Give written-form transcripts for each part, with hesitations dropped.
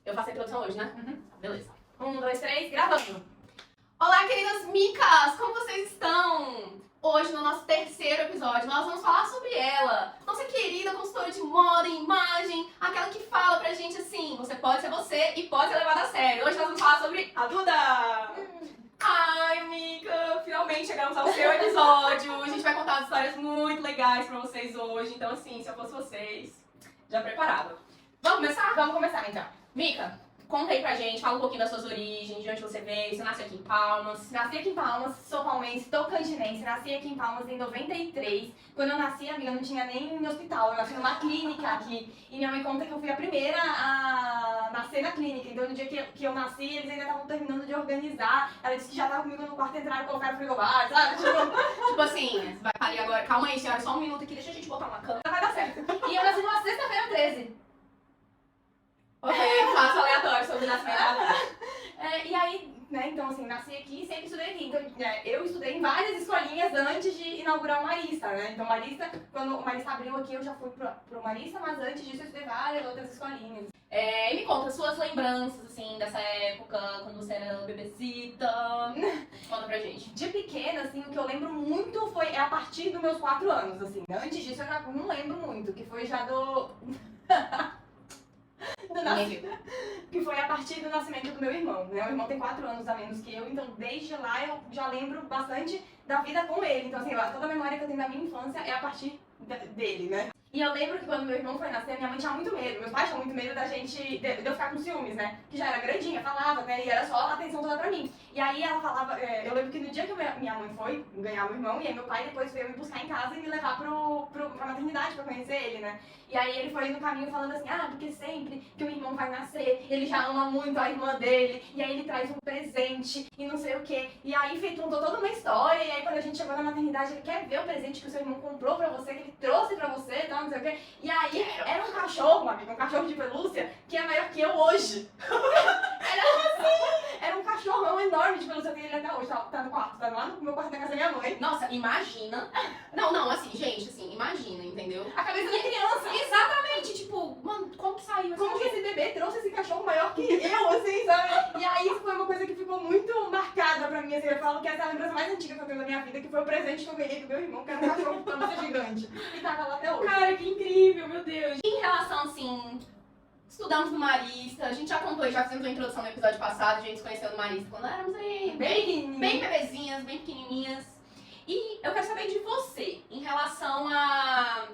Eu faço a introdução hoje, né? Beleza. 1, 2, 3, gravando. Olá, queridas micas! Como vocês estão? Hoje, no nosso terceiro episódio, nós vamos falar sobre ela, nossa querida consultora de moda e imagem, aquela que fala pra gente assim, você pode ser você e pode ser levada a sério. Hoje nós vamos falar sobre a Duda! Ai, mica, finalmente chegamos ao seu episódio. A gente vai contar umas histórias muito legais pra vocês hoje. Então, assim, se eu fosse vocês, já preparava. Vamos começar? Vamos começar então. Mica, conta aí pra gente, fala um pouquinho das suas origens, de onde você veio, você nasceu aqui em Palmas. Nasci aqui em Palmas, sou palmense, tocantinense, nasci aqui em Palmas em 93. Quando eu nasci, amiga, não tinha nem hospital, eu nasci numa clínica aqui. E minha mãe conta que eu fui a primeira a nascer na clínica. Então no dia que eu nasci, eles ainda estavam terminando de organizar. Ela disse que já tava comigo no quarto, entraram e colocaram frigobar, sabe? Tipo assim, vai ali agora, calma aí senhora, só um minuto aqui, deixa a gente botar uma câmera. Vai dar certo. E eu nasci numa sexta-feira 13. Ok, faço aleatório sobre o nascimento da Duda. E aí, né, então assim, nasci aqui e sempre estudei aqui. Então, eu estudei em várias escolinhas antes de inaugurar o Marista, né? Então, quando o Marista abriu aqui, eu já fui pro Marista, mas antes disso eu estudei várias outras escolinhas. E me conta suas lembranças, assim, dessa época, quando você era bebezita. Conta pra gente. De pequena, assim, o que eu lembro muito é a partir dos meus 4 anos, assim. Antes disso eu já não lembro muito, que foi já que foi a partir do nascimento do meu irmão, né? O irmão tem 4 anos a menos que eu, então desde lá eu já lembro bastante da vida com ele. Então, assim, toda a memória que eu tenho da minha infância é a partir dele, né? E eu lembro que quando meu irmão foi nascer, minha mãe tinha muito medo, meus pais tinham muito medo de eu ficar com ciúmes, né? Que já era grandinha, falava, né? E era só a atenção toda pra mim. E aí ela falava, eu lembro que no dia que minha mãe foi ganhar o irmão, e aí meu pai depois veio me buscar em casa e me levar pra maternidade pra conhecer ele, né? E aí ele foi no caminho falando assim, porque sempre que o irmão vai nascer, ele já ama muito a irmã dele, e aí ele traz um presente, e não sei o quê. E aí contou toda uma história, e aí quando a gente chegou na maternidade, ele quer ver o presente que o seu irmão comprou pra você, que ele trouxe pra você, e tal, não sei o quê. E aí era um cachorro, amiga, um cachorro de pelúcia, que é maior que eu hoje. Era um cachorrão enorme de pelúcia, eu tenho ele até hoje, tá no quarto, tá lá no meu quarto da casa da minha mãe. Nossa, imagina. Não, assim, gente, assim, imagina, entendeu? A cabeça da criança. Exatamente, tipo, mano, como que saiu Como que esse bebê trouxe esse cachorro maior que eu, assim, sabe? E aí isso foi uma coisa que ficou muito marcada pra mim, assim, eu falo que essa é a lembrança mais antiga que eu tenho da minha vida, que foi o presente que eu ganhei do meu irmão, que era um cachorro de pelúcia gigante. E tava lá até hoje. Cara, que incrível, meu Deus. Em relação, assim, estudamos no Marista, a gente já contou, já fizemos uma introdução no episódio passado, a gente se conheceu no Marista quando éramos aí bem bebezinhas, bem pequenininhas. E eu quero saber de você, em relação a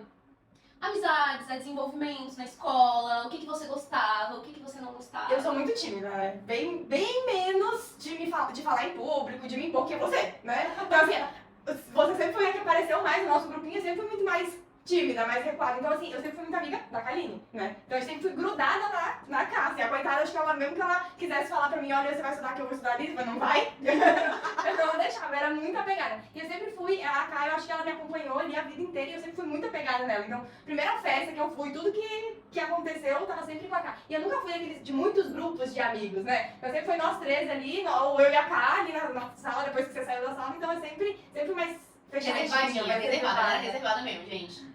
amizades, a desenvolvimentos na escola, o que você gostava, o que você não gostava. Eu sou muito tímida, né? Bem menos de falar em público, de me impor que você, né? Então, assim, você sempre foi a que apareceu mais no nosso grupinho, eu sempre fui muito mais tímida, mais recuada. Então, assim, eu sempre fui muito amiga da Kaline, né? Então, eu sempre fui grudada na casa. E a coitada, acho que ela, mesmo que ela quisesse falar pra mim, olha, você vai estudar que eu vou estudar ali, mas não vai. Eu não deixava, eu era muito apegada. E eu sempre fui, a Kai, eu acho que ela me acompanhou ali a vida inteira e eu sempre fui muito apegada nela. Então, primeira festa que eu fui, tudo que aconteceu, eu tava sempre com a Kai. E eu nunca fui de muitos grupos de amigos, né? Eu sempre fui nós três ali, ou eu e a Kai ali na sala, depois que você saiu da sala. Então, eu sempre fui mais reservada mesmo, gente.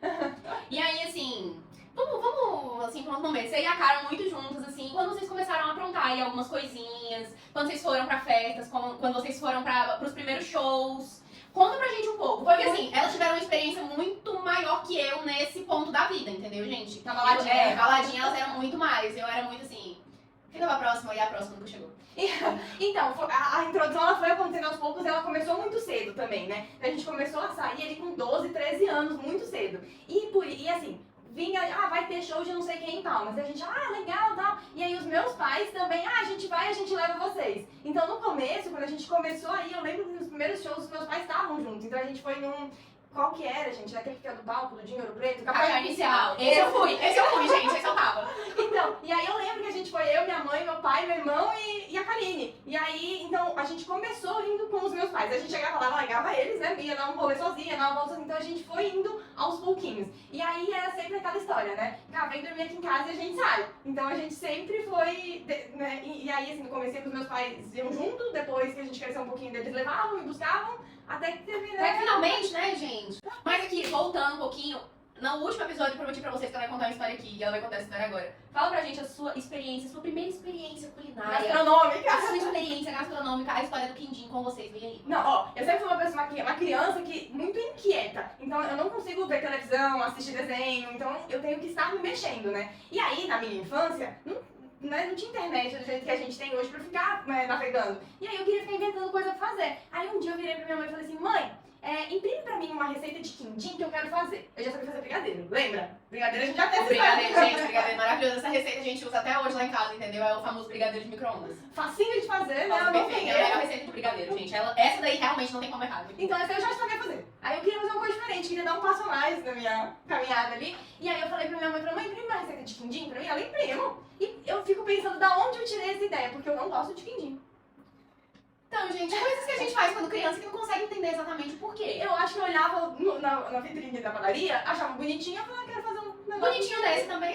E aí, assim, vamos assim, pra um momento. Você e a Cara muito juntas, assim, quando vocês começaram a aprontar aí algumas coisinhas, quando vocês foram pra festas, quando vocês foram pros primeiros shows. Conta pra gente um pouco, porque assim, elas tiveram uma experiência muito maior que eu nesse ponto da vida, entendeu, gente? Na baladinha. Baladinha elas eram muito mais, eu era muito assim, fica pra próxima e a próxima nunca chegou. Então, a introdução ela foi acontecendo aos poucos e ela começou muito cedo também, né? A gente começou a sair ali com 12, 13 anos, muito cedo. E assim, vinha, vai ter show de não sei quem em Palmas. E a gente, legal, tal. E aí os meus pais também, a gente vai, a gente leva vocês. Então no começo, quando a gente começou aí, eu lembro que nos primeiros shows os meus pais estavam juntos. Então a gente foi num... Qual que era, gente? Daquele que é do palco, do Dinheiro Preto? Café Inicial. Esse eu fui, gente, esse eu tava. Então, e aí eu lembro que a gente foi eu, minha mãe, meu pai, meu irmão e a Kaline. E aí, então, a gente começou indo com os meus pais. A gente chegava lá, largava eles, né? Ia dar um rolê sozinha, dar uma volta sozinha. Então a gente foi indo aos pouquinhos. E aí era sempre aquela história, né? Vem dormir aqui em casa e a gente sai. Então a gente sempre foi, né? E aí, assim, comecei com os meus pais iam junto, depois que a gente cresceu um pouquinho, eles levavam e buscavam. Até que teve, né? Finalmente, né, gente? Mas aqui, voltando um pouquinho, No último episódio eu prometi pra vocês que ela vai contar uma história aqui, e ela vai contar essa história agora. Fala pra gente a sua experiência, sua primeira experiência culinária. Gastronômica. A sua experiência gastronômica, a história do quindim com vocês, vem aí. Não, ó, eu sempre fui uma criança que muito inquieta. Então eu não consigo ver televisão, assistir desenho, então eu tenho que estar me mexendo, né? E aí, na minha infância, não tinha internet do jeito que a gente tem hoje pra ficar navegando. E aí eu queria ficar inventando coisa pra fazer. Aí um dia eu virei pra minha mãe e falei assim, mãe, imprime pra mim uma receita de quindim que eu quero fazer. Eu já sabia fazer brigadeiro, lembra? Brigadeiro a gente já tem essa Brigadeiro, gente, brigadeiro maravilhoso. Essa receita a gente usa até hoje lá em casa, entendeu? É o famoso brigadeiro de micro-ondas. Facinho de fazer, né? Nossa, Ela não perfeito, tem é a melhor erro. receita de brigadeiro, gente. Essa daí realmente não tem como errar. Então essa eu já sabia fazer. Aí eu queria fazer uma coisa diferente, queria dar um passo a mais na minha caminhada ali. E aí eu falei pra minha mãe, mãe, imprime uma receita de quindim pra mim? Ela imprimo. E eu fico pensando da onde eu tirei essa ideia, porque eu não gosto de quindim. Então, gente, coisas que a gente faz quando criança que não consegue entender exatamente por quê. Eu acho que eu olhava na vitrine da padaria, achava bonitinho, eu falava, quero fazer um negócio Bonitinho desse também,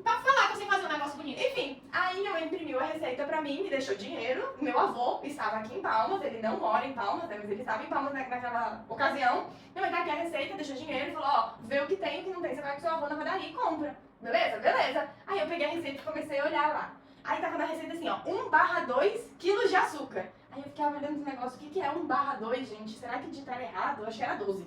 pra falar que eu sei fazer um negócio bonito. Enfim, aí minha mãe imprimiu a receita pra mim, me deixou dinheiro. Meu avô estava aqui em Palmas, ele não mora em Palmas, né, mas ele estava em Palmas naquela ocasião. Minha mãe tá aqui a receita, deixou dinheiro e falou, ó, vê o que tem e o que não tem, você vai com seu avô na padaria e compra. Beleza? Beleza. Aí eu peguei a receita e comecei a olhar lá. Aí tava na receita assim, ó, 1/2 quilos de açúcar. Aí eu ficava olhando esse negócio, o que é 1/2, gente? Será que digitaram errado? Eu acho que era 12.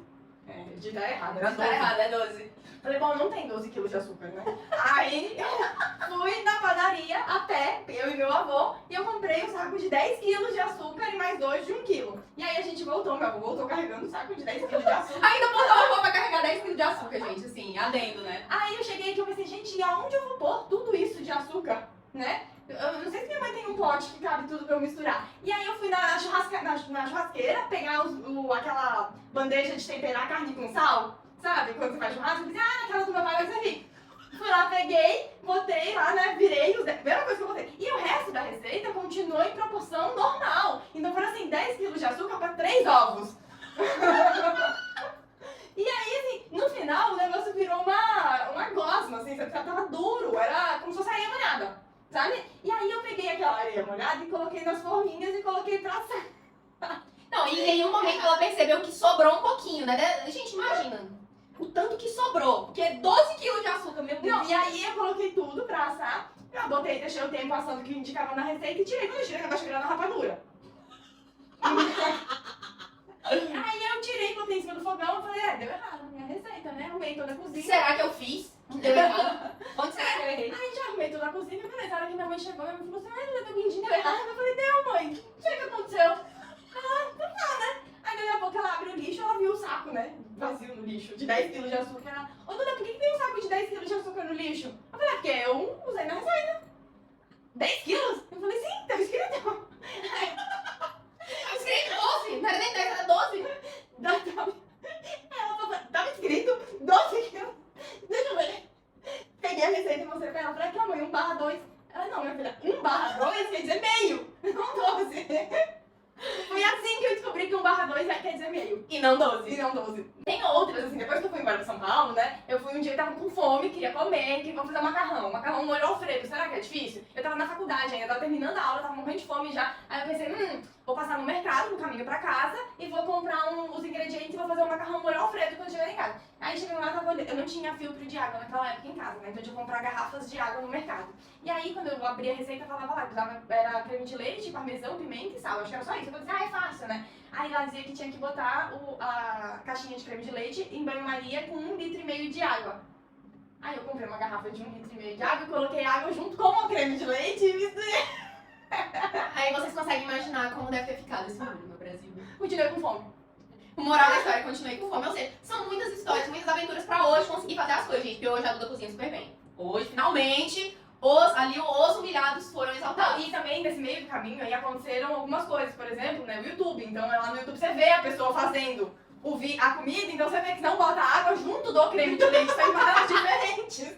Digitaram errado, era 12. Tá errado, é 12. Falei, bom, não tem 12 quilos de açúcar, né? Aí eu fui na padaria até, eu e meu avô, e eu comprei um saco de 10 quilos de açúcar e mais 2 de 1 quilo. E aí a gente voltou, meu avô voltou carregando um saco de 10 quilos de açúcar. Ainda botou a roupa pra carregar 10 quilos de açúcar, gente, assim, adendo, né? Aí eu cheguei aqui e eu pensei, gente, e aonde eu vou pôr tudo isso de açúcar, né? Eu não sei se minha mãe tem um pote que cabe tudo pra eu misturar. E aí eu fui na churrasqueira pegar aquela bandeja de temperar carne com sal, sabe? Quando você faz churrasco, eu pensei, naquela do meu pai vai servir. Fui lá, peguei, botei lá, né, virei, primeira coisa que eu botei. E o resto da receita continuou em proporção normal. Então foram assim, 10 quilos de açúcar pra 3 ovos. E aí, assim, no final o negócio virou uma gosma, assim, sabe? Tava duro, era como se fosse areia molhada, sabe? E aí eu peguei aquela areia molhada e coloquei nas forminhas e coloquei pra assar. Não, e em nenhum momento ela percebeu que sobrou um pouquinho, né? Gente, imagina o tanto que sobrou, porque é 12 quilos de açúcar, meu Deus. Não, e aí eu coloquei tudo pra assar, eu botei, deixei o tempo assando que indicava na receita e tirei. Quando eu tirei, acabou virando rapadura. Aí eu tirei, botei em cima do fogão e falei, deu errado a minha receita, né? Arrumei toda a cozinha. Será que eu fiz? Deu errado. Onde será que eu errei? Aí já arrumei toda a cozinha e beleza. A hora que minha mãe chegou, minha mãe falou assim, ai, teu quindim deu errado. Eu falei, deu, mãe. O que é que aconteceu? Então tá, né? Aí daqui a pouco ela abre o lixo, ela viu o saco, né? Vazio no lixo, de 10 quilos de açúcar. Ela, ô Duda, por que tem um saco de 10 quilos de açúcar no lixo? Eu falei, porque eu usei na receita. 10 quilos? Eu falei, sim, tava escrito. Eu escrevi 12, não era nem 10, era 12. Ela falou, tava escrito 12 quilos. Deixa eu ver. Peguei a receita e mostrei pra ela. Falei, aqui, mãe, 1/2. Ela, não, minha filha, 1/2 quer dizer meio, não 12. Foi assim que eu descobri que 1/2 quer dizer meio. E não 12. E não 12. Tem outras, assim, depois que eu fui embora pra São Paulo, né? Eu fui um dia e tava com fome, queria comer, que vou fazer macarrão. Macarrão molho alfredo, será que é difícil? Eu tava na faculdade ainda, tava terminando a aula, tava morrendo de fome já. Aí eu pensei, vou passar no mercado, no caminho pra casa, e vou comprar os ingredientes e vou fazer um macarrão molho alfredo quando chegar em casa. Aí chegando lá, eu não tinha filtro de água naquela época em casa, né? Então eu tinha que comprar garrafas de água no mercado. E aí, quando eu abri a receita, falava lá que era creme de leite, parmesão, pimenta e sal. Acho que era só isso. Eu falei assim, é fácil, né? Aí lá dizia que tinha que botar a caixinha de creme de leite em banho-maria com 1,5 litro de água. Aí eu comprei uma garrafa de 1,5 litro de água e coloquei água junto com o creme de leite e misturei. Aí vocês conseguem imaginar como deve ter ficado esse mundo no Brasil. Continuei com fome. O moral da história, continuei com fome. Ou seja, são muitas histórias, muitas aventuras pra hoje conseguir fazer as coisas, gente. Porque hoje a Duda cozinha super bem. Hoje, finalmente, os humilhados foram exaltados. E também, nesse meio do caminho, aí aconteceram algumas coisas. Por exemplo, né, o YouTube. Então, lá no YouTube você vê a pessoa fazendo a comida, então você vê que não bota água junto do creme de leite, sai maneiras diferentes.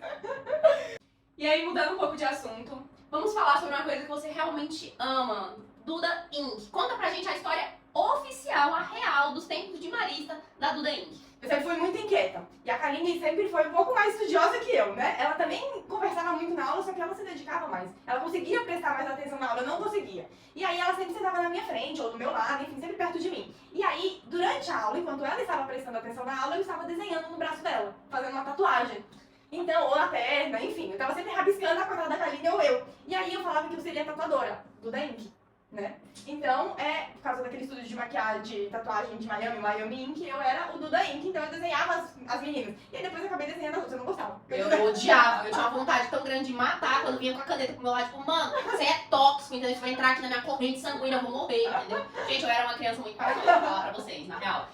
E aí, mudando um pouco de assunto, vamos falar sobre uma coisa que você realmente ama. Duda Inc. Conta pra gente a história oficial, a real, dos tempos de Marista da Duda Inc. Eu sempre fui muito inquieta. E a Karine sempre foi um pouco mais estudiosa que eu, né? Ela também conversava muito na aula, só que ela se dedicava mais. Ela conseguia prestar mais atenção na aula, eu não conseguia. E aí ela sempre sentava na minha frente, ou do meu lado, enfim, sempre perto de mim. E aí, durante a aula, enquanto ela estava prestando atenção na aula, eu estava desenhando no braço dela, fazendo uma tatuagem. Então, ou na perna, enfim, eu tava sempre rabiscando a coitada da Kaline ou eu. E aí eu falava que eu seria tatuadora, Duda Ink, né? Então, por causa daquele estudo de maquiagem, de tatuagem de Miami Ink, eu era o Duda Ink, então eu desenhava as meninas. E aí depois eu acabei desenhando as outras, eu não gostava. Eu odiava, eu tinha uma vontade tão grande de matar quando vinha com a caneta pro meu lado, tipo, mano, você é tóxico, entendeu? Você vai entrar aqui na minha corrente sanguínea, eu vou morrer, entendeu? Gente, eu era uma criança muito paranoica, vou falar pra vocês, na real.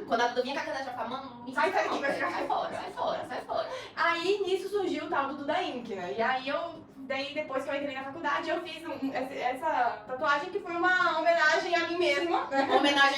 Quando a Duda vinha com a caneta, eu falava, mano, me Sai daqui, vai sai ficar fora, sai fora, sai fora. Aí nisso surgiu o tal do Duda Ink, né? E aí daí depois que eu entrei na faculdade, eu fiz essa tatuagem que foi uma homenagem a mim mesma, né?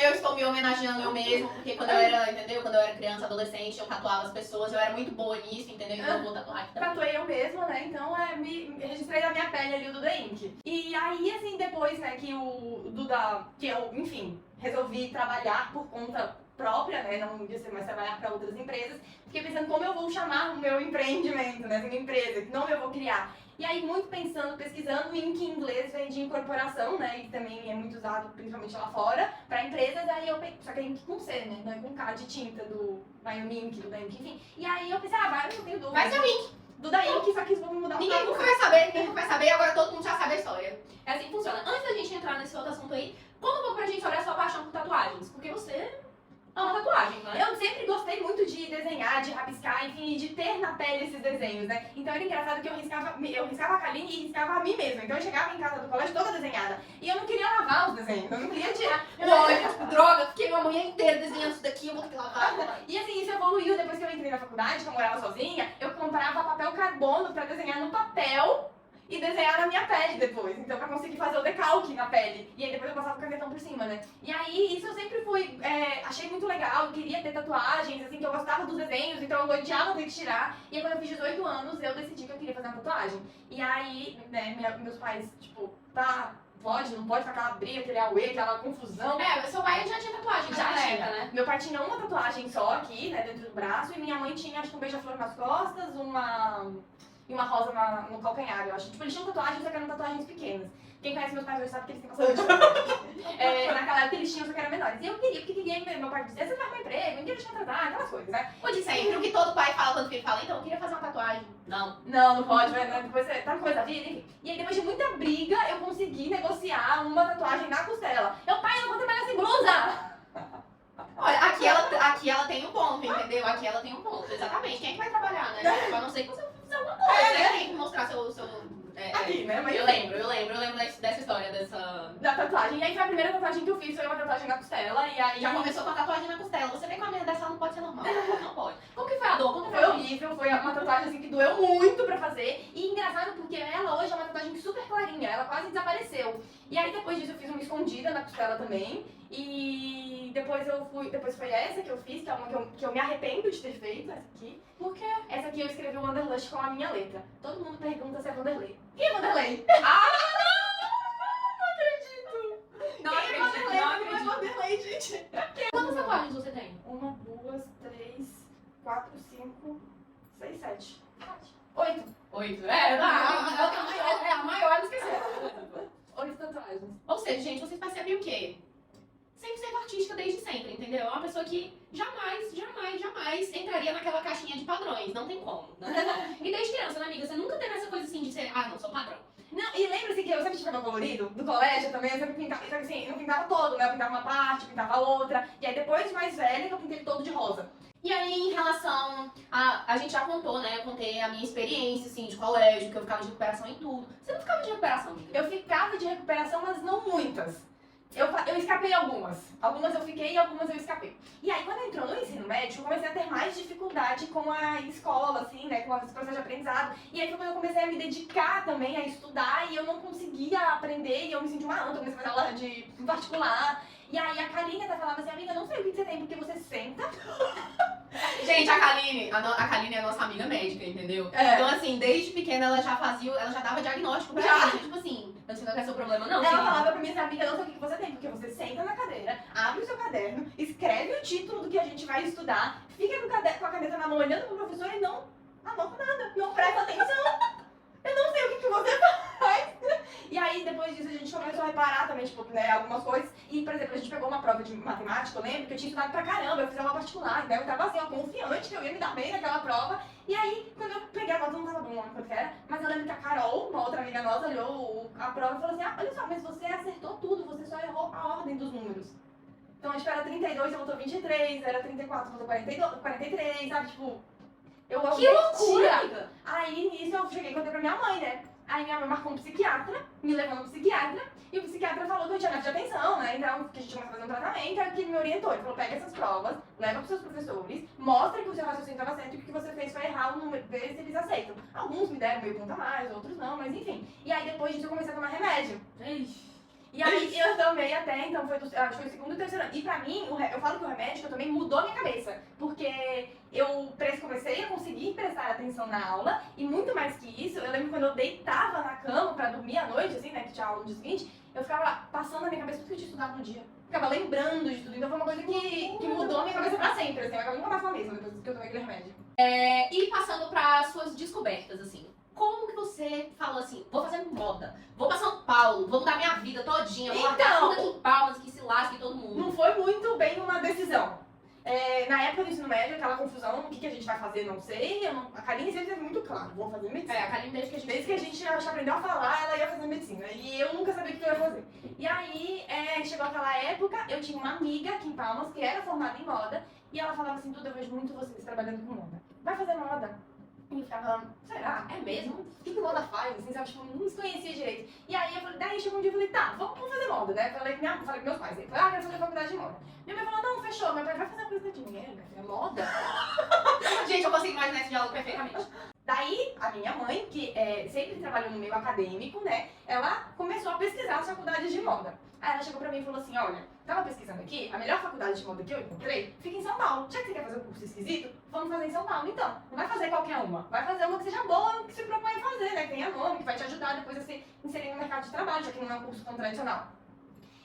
Eu estou me homenageando eu mesmo, porque quando eu era, entendeu? Quando eu era criança, adolescente, eu tatuava as pessoas, eu era muito boa nisso, entendeu? Então eu vou tatuar aqui também. Tatuei eu mesma, né? Então me registrei na minha pele ali o Duda Ink. E aí, assim, depois, né, que o Duda, que eu, enfim, resolvi trabalhar por conta própria, né? Não ia ser mais trabalhar para outras empresas. Fiquei pensando como eu vou chamar o meu empreendimento, né? Minha empresa, que nome eu vou criar. E aí, muito pensando, pesquisando, Ink em inglês vem de incorporação, né? E também é muito usado, principalmente lá fora, para empresas. Aí eu pensei, só que é Ink com C, né? Não é com K de tinta do Miami Ink, do Ink, enfim. E aí eu pensei, vai, não tenho dúvida. Vai ser o Ink. Duda Ink, só que vamos mudar o nome. Ninguém nunca vai saber, e agora todo mundo já sabe a história. É assim que funciona. Antes da gente entrar nesse outro assunto aí, conta um pouco pra gente sobre a sua paixão por tatuagens. Porque você ama tatuagem, né? Eu sempre gostei muito de desenhar, de rabiscar, enfim, de ter na pele esses desenhos, né? Então era engraçado que eu riscava a Kaline e riscava a mim mesma. Então eu chegava em casa do colégio toda desenhada. E eu não queria lavar os desenhos, eu não queria tirar. Olha, droga, fiquei uma manhã inteira desenhando isso daqui, eu vou ter que lavar. E assim, isso evoluiu depois que eu entrei na faculdade, que eu morava sozinha. Eu comprava papel carbono pra desenhar no papel e desenhar na minha pele depois. Então, pra conseguir fazer o decalque na pele. E aí depois eu passava o canetão por cima, né? E aí, isso eu sempre fui... achei muito legal, eu queria ter tatuagens, assim, que eu gostava dos desenhos, então eu odiava ter que tirar. E aí, quando eu fiz 18 anos, eu decidi que eu queria fazer uma tatuagem. E aí, né, meus pais, tipo, pode, não pode, aquela briga, aquele auê, aquela confusão. Seu pai já tinha tatuagem, Já nessa tinha, época, né? Meu pai tinha uma tatuagem só aqui, né, dentro do braço, e minha mãe tinha, acho que um beija-flor nas costas, e uma rosa no calcanhar, eu acho. Tipo, eles tinham tatuagens, só que eram tatuagens pequenas. Quem conhece meus pais hoje sabe que eles têm bastante tatuagem. Naquela época eles tinham, só que eram menores. E eu queria, porque queria, meu pai dizia, você vai arrumar emprego, ninguém vai te contratar, aquelas coisas, né? O de sempre, o que todo pai fala quando o filho fala, então, eu queria fazer uma tatuagem. Não. Não pode, né? Depois você tá no começo da vida, enfim. E aí, depois de muita briga, eu consegui negociar uma tatuagem na costela. Pai, eu não vou trabalhar sem blusa! Olha, aqui ela tem um ponto, entendeu? Aqui ela tem um ponto, exatamente. Quem é que vai trabalhar, né? A não ser que você fizer alguma coisa, né? Tem que mostrar seu aqui, né? Mas eu lembro dessa história, da tatuagem. E aí foi a primeira tatuagem que eu fiz, foi uma tatuagem na costela. E aí... Já começou com a tatuagem na costela. Você vê que uma menina dessa não pode ser normal. Não pode. Como que foi a dor? Foi horrível, foi uma tatuagem assim que doeu muito pra fazer. E engraçado porque ela hoje é uma tatuagem super clarinha, ela quase desapareceu. E aí depois disso eu fiz uma escondida na costela também. E depois foi essa que eu fiz, que é uma que eu me arrependo de ter feito, essa aqui. Por quê? Essa aqui eu escrevi o Wanderlust com a minha letra. Todo mundo pergunta se é Wanderlei. Quem é Wanderlei? Não é Wanderlei, gente. Quantas tatuagens você tem? 1, 2, 3, 4, 5, 6, 7. 8. 8. É a maior, não esqueceu. 8 tatuagens. Ou seja, gente, vocês percebem o quê? 100% artística desde sempre, entendeu? É uma pessoa que jamais entraria naquela caixinha de padrões. Não tem como. E desde criança, né, amiga? Você nunca teve essa coisa assim de ser, não sou padrão. Não, e lembra-se que eu sempre tive cabelo colorido? Do colégio também, eu sempre pintava, só que assim, não pintava todo, né? Eu pintava uma parte, pintava outra. E aí depois de mais velha, eu pintei ele todo de rosa. E aí, em relação a gente já contou, né? Eu contei a minha experiência, assim, de colégio, que eu ficava de recuperação em tudo. Você não ficava de recuperação, amiga? Eu ficava de recuperação, mas não muitas. Eu escapei algumas. Algumas eu fiquei e algumas eu escapei. E aí, quando entrou no ensino médio, eu comecei a ter mais dificuldade com a escola, assim, né? Com esse processo de aprendizado. E aí foi quando eu comecei a me dedicar também a estudar e eu não conseguia aprender e eu me senti uma anta. Eu comecei a fazer aula de particular. E aí a Kaline até falava assim, amiga, eu não sei o que você tem, porque você senta... Gente, a Kaline é a nossa amiga médica, entendeu? Então, assim, desde pequena ela já dava diagnóstico pra gente. Tipo assim, eu não sei qual é o seu problema, não. Ela falava pra mim assim, amiga, eu não sei o que você tem, porque você senta na cadeira, abre o seu caderno, escreve o título do que a gente vai estudar, fica com a caneta na mão olhando pro professor e não anota nada, não presta atenção. Eu não sei o que você faz. E aí, depois disso a gente começou a reparar também, tipo, né, algumas coisas. E, por exemplo, a gente pegou uma prova de matemática, eu lembro que eu tinha estudado pra caramba, eu fiz aula particular, então eu tava assim, ó, confiante que eu ia me dar bem naquela prova. E aí, quando eu peguei a nota, não tava bom quanto que era, mas eu lembro que a Carol, uma outra amiga nossa, olhou a prova e falou assim, ah, olha só, mas você acertou tudo, você só errou a ordem dos números. Então, tipo, era 32, você botou 23, era 34, você botou 42, 43, sabe, tipo... Que loucura, amiga! Aí, nisso, eu cheguei e contei pra minha mãe, né? Aí minha mãe marcou um psiquiatra, me levou no psiquiatra, e o psiquiatra falou que eu tinha déficit de atenção, né? Então, que a gente tinha que fazer um tratamento, aí que ele me orientou. Ele falou, pega essas provas, leva pros seus professores, mostra que o seu raciocínio estava certo e que o que você fez foi errar o número, vê se eles aceitam. Alguns me deram meio ponto a mais, outros não, mas enfim. E aí, depois disso, eu comecei a tomar remédio. E aí, eu tomei até, então, acho que foi o segundo e terceiro ano. E pra mim, eu falo que o remédio que eu tomei mudou a minha cabeça. Porque eu comecei a conseguir prestar atenção na aula. E muito mais que isso, eu lembro quando eu deitava na cama pra dormir à noite, assim, né, que tinha aula no dia seguinte, eu ficava passando na minha cabeça tudo que eu tinha estudado no dia. Ficava lembrando de tudo. Então foi uma coisa que mudou a minha cabeça pra sempre, assim. Eu nunca mais falei mesmo depois que eu tomei aquele remédio. E passando para suas descobertas, assim, como que você falou assim, vou fazer moda, vou pra São Paulo, vou mudar minha vida todinha, vou largar tudo aqui em Palmas, que se lasque todo mundo. Não foi muito bem uma decisão. Na época do ensino médio, aquela confusão, o que a gente vai fazer, não sei. A Karine sempre teve muito claro, vou fazer medicina. A Karine desde que a gente aprendeu a falar, ela ia fazer medicina. E eu nunca sabia o que eu ia fazer. E aí, chegou aquela época, eu tinha uma amiga aqui em Palmas, que era formada em moda, e ela falava assim, Duda, eu vejo muito vocês trabalhando com moda. Vai fazer moda? E eu ficava, será? É mesmo? O que moda faz? Assim, sabe? Tipo, não se conhecia direito. E aí, daí chegou um dia e falei, tá, vamos fazer moda, né? Falei com meus pais. Aí, falei, quero fazer faculdade de moda. Minha mãe falou, não, fechou. Meu pai vai fazer uma coisa de dinheiro, minha filha, moda? Gente, eu consigo imaginar esse diálogo perfeitamente. Daí, a minha mãe, que sempre trabalhou no meio acadêmico, né? Ela começou a pesquisar as faculdades de moda. Aí ela chegou pra mim e falou assim, olha, tava pesquisando aqui, a melhor faculdade de moda que eu encontrei fica em São Paulo. Já que você quer fazer um curso esquisito, vamos fazer em São Paulo. Então, não vai fazer qualquer uma. Vai fazer uma que seja boa, que se propõe a fazer, né? Que tenha nome, que vai te ajudar depois a se inserir no mercado de trabalho, já que não é um curso tão tradicional.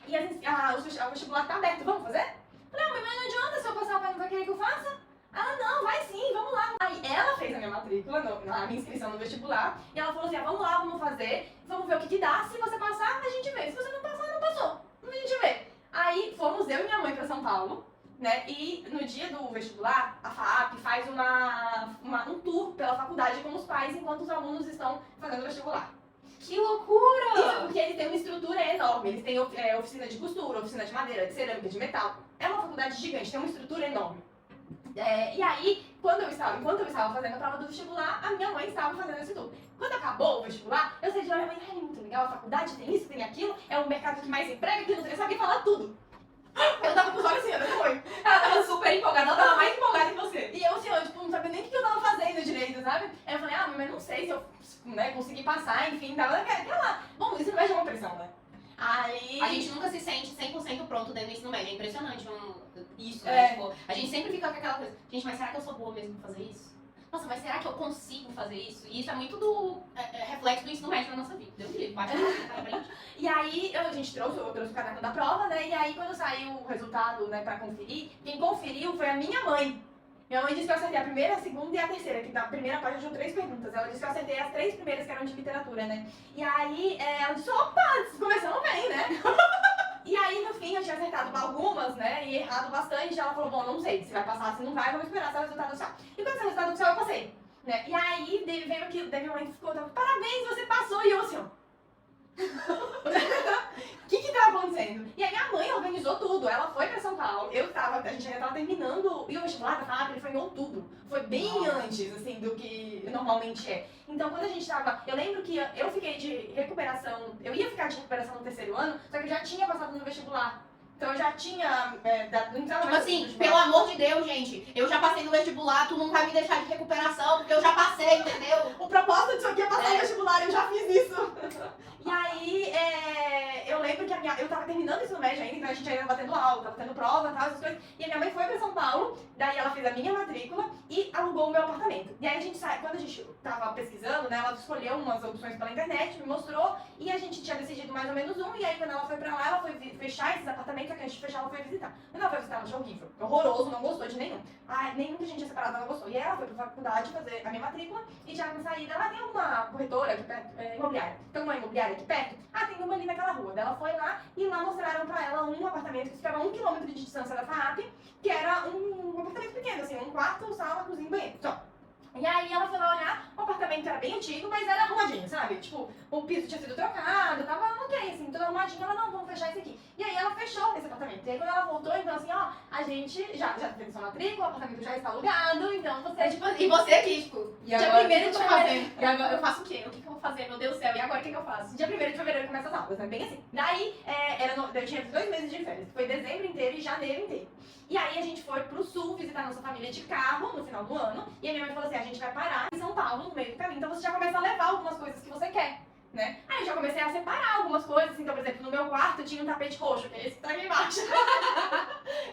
E o vestibular tá aberto, vamos fazer? Falei, mas não adianta, se eu passar, o pai não vai querer que eu faça? Ela, não, vai sim, vamos lá. Aí ela fez a minha matrícula, a minha inscrição no vestibular, e ela falou assim, vamos lá, vamos fazer, vamos ver o que dá, se você passar, a gente vê, se você não passar, não passou, a gente vê. Aí fomos eu e minha mãe pra São Paulo, né, e no dia do vestibular, a FAAP faz um tour pela faculdade com os pais enquanto os alunos estão fazendo o vestibular. Que loucura! Isso porque eles têm uma estrutura enorme, eles têm oficina de costura, oficina de madeira, de cerâmica, de metal. É uma faculdade gigante, tem uma estrutura enorme. E aí, enquanto eu estava fazendo a prova do vestibular, a minha mãe estava fazendo esse tour. Quando acabou o vestibular, eu saí de lá e minha mãe, ai, muito legal, a faculdade tem isso, tem aquilo, é o mercado que mais emprega, que não sei, eu sabia falar tudo. Eu tava com os olhos assim, eu não foi. Ela tava super empolgada, ela tava mais empolgada que você. E eu assim, eu tipo, não sabia nem o que eu tava fazendo direito, sabe? Aí eu falei, mas não sei se eu consegui passar, enfim, tava lá. Bom, isso não é de uma pressão, né? Aí... A gente nunca se sente 100% pronto dentro do ensino médio, é impressionante isso, né? Tipo, a gente sempre fica com aquela coisa, gente, mas será que eu sou boa mesmo pra fazer isso? Nossa, mas será que eu consigo fazer isso? E isso é muito do reflexo do ensino médio na nossa vida. Deus me livre, bate na frente. E aí, a gente trouxe o caderno da prova, né? E aí, quando saiu o resultado, né, pra conferir, quem conferiu foi a minha mãe. Minha mãe disse que eu acertei a primeira, a segunda e a terceira, que na primeira página tinham 3 perguntas. Ela disse que eu acertei as 3 primeiras, que eram de literatura, né? E aí, ela disse, opa, começando bem, né? E aí, no fim, eu tinha acertado algumas, né, e errado bastante. Ela falou, bom, não sei se vai passar, se não vai, vamos esperar sair o resultado oficial. E quando saiu o resultado oficial, eu passei, né? E aí, veio aquilo, daí minha mãe ficou, parabéns, você passou, e eu assim, ó. O que tá acontecendo? E aí minha mãe organizou tudo, ela foi pra São Paulo, a gente ainda tava terminando, e o vestibular da FAAP, ele foi em outubro, foi bem antes, assim, do que normalmente é. Então quando a gente tava, eu lembro que eu fiquei de recuperação, eu ia ficar de recuperação no terceiro ano, só que eu já tinha passado no vestibular. Então eu já tinha, tipo assim, pelo amor de Deus, gente, eu já passei no vestibular, tu não vai me deixar de recuperação, porque eu já passei, entendeu? O propósito disso aqui é passar no vestibular, eu já fiz isso. E aí, eu lembro que eu tava terminando isso no médio ainda, então a gente ainda tava tendo aula, tava tendo prova e tal, essas coisas. E a minha mãe foi pra São Paulo, daí ela fez a minha matrícula e alugou o meu apartamento. E aí a gente quando a gente tava pesquisando, né, ela escolheu umas opções pela internet, me mostrou, e a gente tinha decidido mais ou menos um, e aí quando ela foi pra lá, ela foi fechar esses apartamentos, só que a gente fechar, ela foi visitar. Quando ela foi visitar, ela achou horrível, horroroso, não gostou de nenhum. Nenhum que a gente tinha separado ela gostou. E aí ela foi pra faculdade fazer a minha matrícula, e já na saída, ela tem uma corretora aqui perto, imobiliária. Tem uma imobiliária aqui perto. tem uma ali naquela rua. Daí ela foi lá e lá mostraram pra ela um apartamento que ficava a 1 quilômetro de distância da FAAP, que era um apartamento pequeno, assim, um quarto, sala, cozinha e banheiro, só. E aí ela foi lá olhar, o apartamento era bem antigo, mas era arrumadinho, sabe? Tipo, o piso tinha sido trocado, tava ok, assim, tudo arrumadinho. Ela, não, vamos fechar isso aqui. E aí ela fechou esse apartamento. E aí quando ela voltou, então assim, ó, a gente já fez sua matrícula, o apartamento já está alugado, então você... Tipo, e você aqui, tipo, E dia agora, 1º o que de eu tô fevereiro. E agora eu faço o quê? O que eu vou fazer? Meu Deus do céu, e agora o que eu faço? Dia 1º de fevereiro começa as aulas, né? Bem assim. Daí, eu tinha 2 meses de férias. Foi dezembro inteiro e janeiro inteiro. E aí a gente foi pro sul visitar nossa família de carro no final do ano. E a minha mãe falou assim, a gente vai parar em São Paulo no meio do caminho. Então você já começa a levar algumas coisas que você quer, né? Aí eu já comecei a separar algumas coisas. Assim, então, por exemplo, no meu quarto tinha um tapete roxo, que é esse que tá aqui embaixo.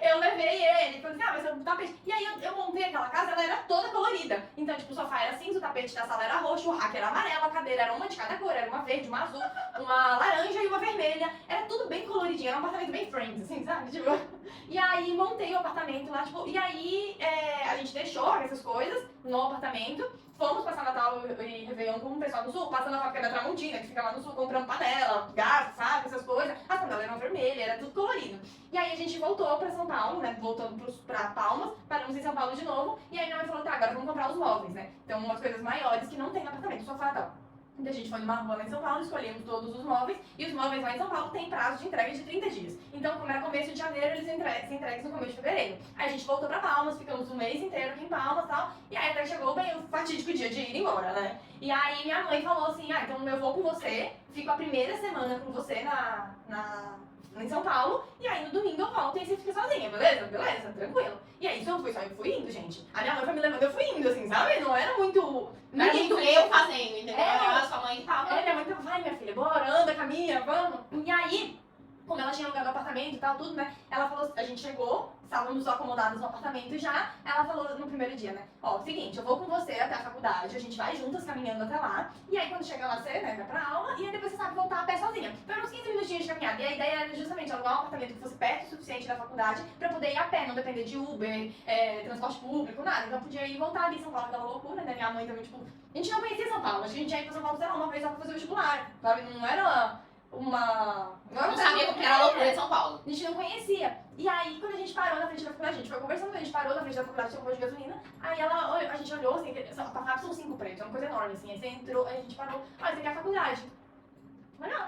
Eu levei ele, falei assim, vai ser um tapete. E aí eu montei aquela casa, ela era toda colorida. Então, tipo, o sofá era cinza, o tapete da sala era roxo, o rack era amarelo, a cadeira era uma de cada cor, era uma verde, uma azul, uma laranja e uma vermelha. Era tudo bem coloridinho, era um apartamento bem Friends, assim, sabe? Tipo, e aí montei o apartamento lá, tipo, e aí a gente deixou essas coisas no apartamento. Fomos passar Natal e Réveillon com o pessoal do Sul, passando na fábrica da Tramontina, que fica lá no Sul, comprando panela, gás, sabe, essas coisas. As panelas eram vermelhas, era tudo colorido. E aí a gente voltou pra São Paulo, né, voltando pra Palmas, paramos em São Paulo de novo. E aí minha mãe falou, tá, agora vamos comprar os móveis, né. Então umas coisas maiores que não tem no apartamento, sofá e tal. Então a gente foi numa rua lá em São Paulo, escolhemos todos os móveis, e os móveis lá em São Paulo têm prazo de entrega de 30 dias. Então, como era começo de janeiro, eles se entregues no começo de fevereiro. Aí a gente voltou pra Palmas, ficamos um mês inteiro aqui em Palmas e tal, e aí até chegou bem o fatídico dia de ir embora, né? E aí minha mãe falou assim, então eu vou com você, fico a primeira semana com você em São Paulo, e aí no domingo eu volto e aí você fica sozinha, beleza? Beleza, tranquilo. E aí eu fui indo, gente. A minha mãe foi me levando, eu fui indo, assim, sabe? Não era muito... Não era muito eu fazendo, entendeu? É. A sua mãe tava... Minha mãe tava, vai minha filha, bora, anda, caminha, vamos. E aí, como ela tinha alugado o apartamento e tal, tudo, né? Ela falou, a gente chegou, estávamos acomodados no apartamento já. Ela falou no primeiro dia, né? Ó, seguinte, eu vou com você até a faculdade, a gente vai juntas caminhando até lá. E aí quando chega lá, você, né, vai pra aula, e aí depois você sabe voltar a pé sozinha. Então eram uns 15 minutinhos de caminhada. E a ideia era justamente alugar um apartamento que fosse perto o suficiente da faculdade pra poder ir a pé, não depender de Uber, transporte público, nada. Então podia ir e voltar ali em São Paulo, aquela loucura, né? Minha mãe também, tipo, a gente não conhecia São Paulo, acho que a gente ia ir pra São Paulo, sei lá, uma vez só pra fazer o vestibular, sabe? Não era não sabia como que era a loucura de São Paulo. A gente não conhecia. E aí, quando a gente parou na frente da faculdade, a gente foi conversando, a gente parou na frente da faculdade, tinha um posto de gasolina. Aí a gente olhou, assim, a FAP são 5 prédios, é uma coisa enorme, assim. Aí você entrou, aí a gente parou, olha, você quer a faculdade? Mas não,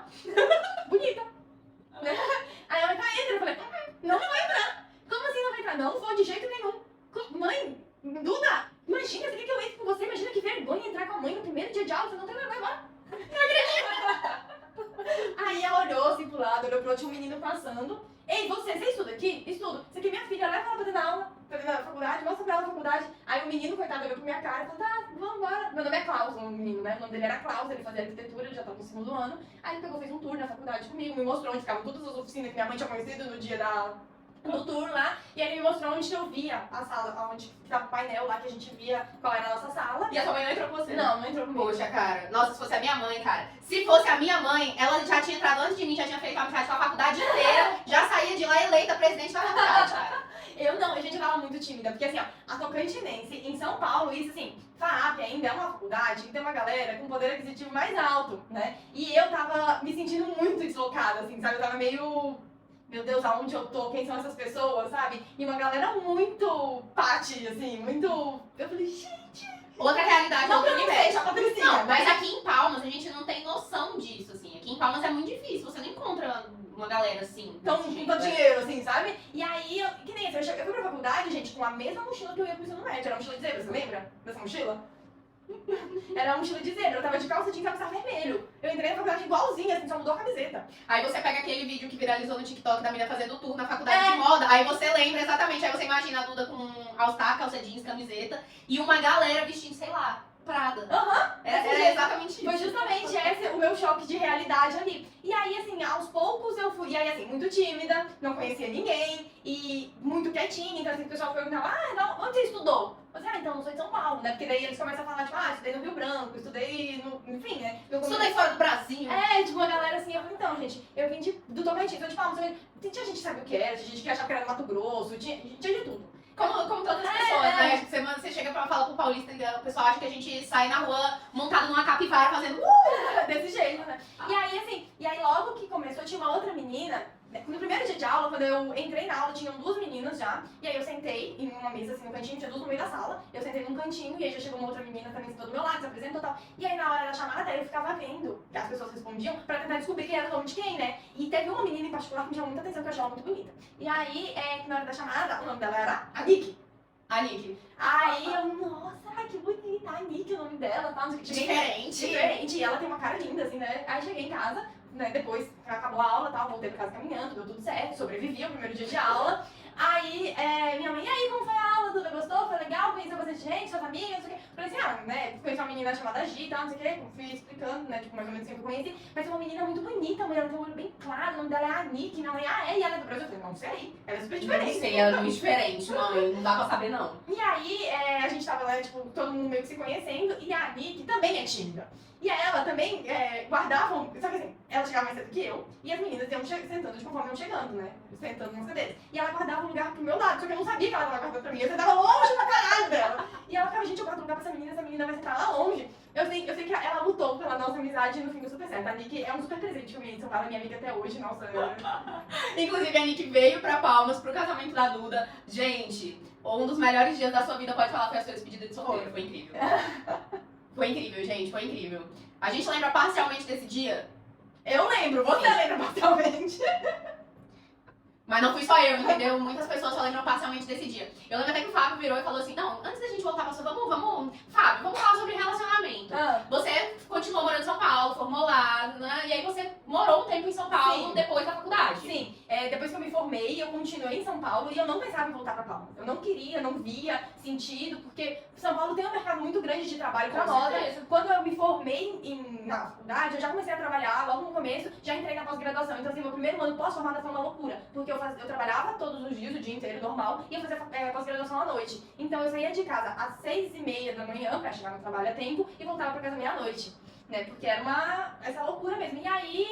bonita. Aí ela tá, entra, eu falei, não vou entrar. Como assim não vai entrar? Não vou de jeito nenhum. Mãe, Duda, imagina, você quer que eu entre com você? Imagina que vergonha entrar com a mãe no primeiro dia de aula, você não tem vergonha, bora. Não acredito. Aí ela olhou assim pro lado, olhou pro outro, tinha um menino passando. Ei, você estuda aqui? Estudo. Você aqui é minha filha, leva ela pra dentro da aula, pra dentro da faculdade, mostra pra ela a faculdade. Aí o menino, coitado, olhou pra minha cara e falou, tá, vamos embora. Meu nome é Klaus, o menino, né? O nome dele era Klaus, ele fazia arquitetura, ele já tava no 2º ano. Aí ele pegou, fez um tour na faculdade comigo, me mostrou onde ficavam todas as oficinas que minha mãe tinha conhecido no dia do tour lá, e ele me mostrou onde eu via a sala, onde tava o painel lá, que a gente via qual era a nossa sala. E a sua mãe não entrou com você? Não entrou comigo. Poxa, cara. Nossa, se fosse a minha mãe, cara. Se fosse a minha mãe, ela já tinha entrado antes de mim, já tinha feito amizade com a faculdade inteira, já saía de lá eleita presidente da faculdade, cara. Eu não, a gente tava muito tímida, porque assim, ó, a Tocantinense em São Paulo, isso assim, FAAP ainda é uma faculdade que tem uma galera com poder aquisitivo mais alto, né? E eu tava me sentindo muito deslocada, assim, sabe? Eu tava meio... Meu Deus, aonde eu tô? Quem são essas pessoas, sabe? E uma galera muito pati, assim, muito... Eu falei, gente... Outra realidade, Não outro que eu não universo. seja patricinha, Não, mas aqui em Palmas a gente não tem noção disso, assim. Aqui em Palmas é muito difícil, você não encontra uma galera assim. Então, desse jeito, junta né? dinheiro, assim, sabe? E aí, que nem assim, eu fui pra faculdade, gente, com a mesma mochila que eu ia pro ensino médio. Era uma mochila de zebra, você lembra dessa mochila? Era uma mochila de zebra, eu tava de calça jeans e calça vermelho. Eu entrei na faculdade igualzinha, assim, só mudou a camiseta. Aí você pega aquele vídeo que viralizou no TikTok da menina fazendo tour na faculdade de moda, aí você lembra exatamente, aí você imagina a Duda com all-star, calça jeans, camiseta, e uma galera vestindo, sei lá, Prada. Era exatamente isso. Foi justamente esse o meu choque de realidade ali. E aí, assim, aos poucos eu fui, e aí, assim, muito tímida, não conhecia ninguém, e muito quietinha, então, assim, o pessoal perguntava, não, onde você estudou? Eu falei, então, não sou de São Paulo, né? Porque daí eles começam a falar, tipo, estudei no Rio Branco, estudei no... Enfim, né? Estudei fora do Brasil. Tipo, uma galera assim, eu falei, então, gente, eu vim do Tocantins, então, tipo, tinha gente que sabe o que era, tinha gente que achava que era no Mato Grosso, tinha de tudo. Como todas as pessoas, né? Você chega pra falar pro paulista e o pessoal acha que a gente sai na rua montado numa capivara fazendo Desse jeito, né? E aí, assim, aí logo que começou, tinha uma outra menina. No primeiro dia de aula, quando eu entrei na aula, tinham 2 meninas já. E aí eu sentei em uma mesa assim no cantinho, tinha 2 no meio da sala. Eu sentei num cantinho e aí já chegou uma outra menina também sentou do meu lado, se apresentou e tal. E aí na hora da chamada eu ficava vendo que as pessoas respondiam pra tentar descobrir quem era o nome de quem, né? E teve uma menina em particular que me chamou muita atenção, que eu achei ela muito bonita. E aí, na hora da chamada, o nome dela era a Nick. A Nick. Aí eu, nossa, que bonita, a Nick, o nome dela, tá? Diferente. E ela tem uma cara linda, assim, né? Aí cheguei em casa, né, depois que acabou a aula, tal, voltei pra casa caminhando, deu tudo certo, sobrevivi ao primeiro dia de aula. Aí, minha mãe, e aí, como foi a aula? Tudo gostou? Foi legal? Conheceu bastante gente, suas amigas, não sei o quê. Falei assim, né, conheci uma menina chamada Gi e tal, não sei o quê. Fui explicando, né, tipo, mais ou menos assim que eu conheci. Mas é uma menina muito bonita, a mãe, ela tem um olho bem claro, o nome dela é a Nick. Minha mãe, e ela é do Brasil? Eu falei, não sei, ela é super diferente. Não sei, ela é muito diferente, mãe. Não dá pra saber, não. E aí, a gente tava lá, tipo, todo mundo meio que se conhecendo, e a Nick também é tímida. E aí ela também guardava, só que assim, ela chegava mais cedo que eu, e as meninas iam sentando de conforme iam chegando, né? Sentando nas cadeiras. E ela guardava um lugar pro meu lado, só que eu não sabia que ela tava guardando pra mim, eu sentava longe pra caralho dela. E ela ficava, gente, eu guardo um lugar pra essa menina vai sentar lá longe. Eu sei que ela lutou pela nossa amizade e no fim deu super certo. A Nick é um super presente que eu ganhei de São Paulo, é minha amiga até hoje, nossa. Inclusive, a Nick veio pra Palmas pro casamento da Duda. Gente, um dos melhores dias da sua vida, pode falar, foi a sua despedida de solteiro. Foi incrível. Foi incrível, gente, foi incrível. A gente lembra parcialmente desse dia? Eu lembro, você lembra parcialmente. Mas não fui só eu, entendeu? Muitas pessoas só lembram parcialmente desse dia. Eu lembro até que o Fábio virou e falou assim, não, antes da gente voltar pra sua, Fábio, vamos falar sobre relacionamento. Você continuou morando em São Paulo, formou lá, né? E aí você morou um tempo em São Paulo. Sim. Depois da faculdade. Sim, depois que eu me formei, eu continuei em São Paulo e eu não pensava em voltar pra Palmas. Eu não queria, não via sentido, porque São Paulo tem um mercado muito grande de trabalho pra moda. Quando eu me formei na faculdade, eu já comecei a trabalhar logo no começo, já entrei na pós-graduação. Então assim, meu primeiro ano pós-formada foi uma loucura, porque eu trabalhava todos os dias, o dia inteiro, normal, e eu fazia pós-graduação à noite. Então eu saía de casa às 6h30 da manhã, pra chegar no trabalho a tempo, e voltava pra casa meia-noite. Né, porque era essa loucura mesmo. E aí,